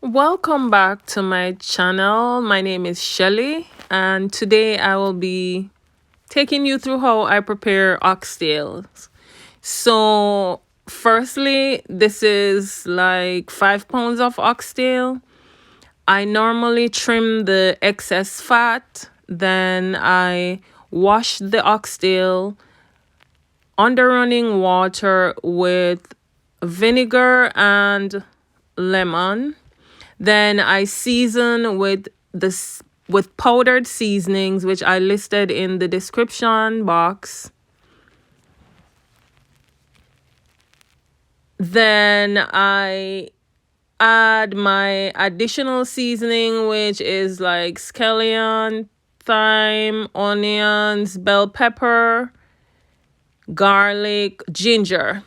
Welcome back to my channel. My name is Shelly, and today I will be taking you through how I prepare oxtails. So firstly, this is like 5 pounds of oxtail. I normally trim the excess fat, then I wash the oxtail under running water with vinegar and lemon. Then I season with powdered seasonings, which I listed in the description box. Then I add my additional seasoning, which is like scallion, thyme, onions, bell pepper, garlic, ginger.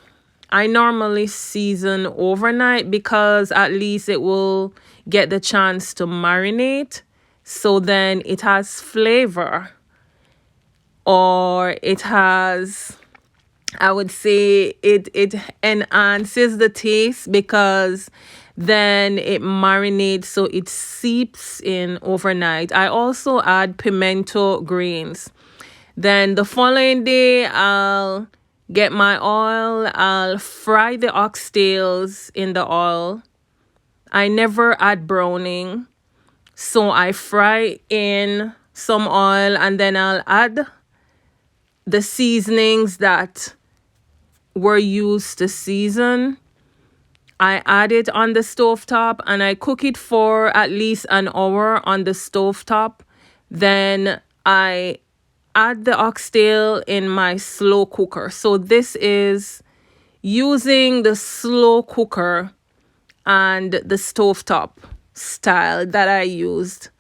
I normally season overnight because at least it will get the chance to marinate. So then it has flavor, or it has, I would say it enhances the taste because then it marinates so it seeps in overnight. I also add pimento grains. Then the following day, I'll get my oil. I'll fry the oxtails in the oil. I never add browning. So I fry in some oil and then I'll add the seasonings that were used to season. I add it on the stovetop and I cook it for at least an hour on the stovetop. Then I add the oxtail in my slow cooker. So this is using the slow cooker and the stovetop style that I used.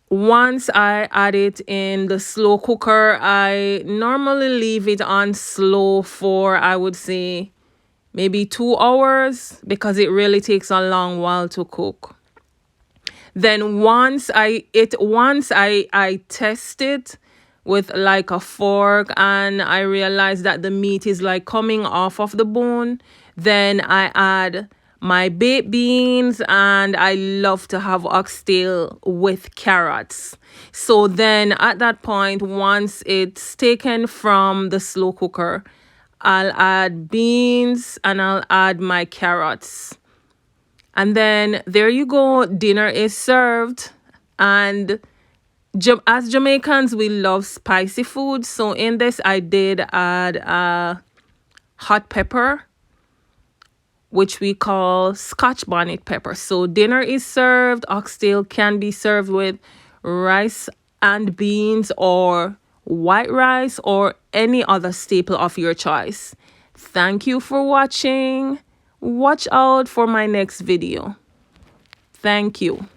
Once I add it in the slow cooker, I normally leave it on slow for, I would say, maybe 2 hours because it really takes a long while to cook. Then once I test it with like a fork and I realize that the meat is like coming off of the bone, then I add my baked beans, and I love to have oxtail with carrots. So then at that point, once it's taken from the slow cooker, I'll add beans and I'll add my carrots. And then there you go, dinner is served. And as Jamaicans, we love spicy food. So in this, I did add hot pepper, which we call Scotch bonnet pepper. So dinner is served. Oxtail can be served with rice and beans or white rice or any other staple of your choice. Thank you for watching. Watch out for my next video. Thank you.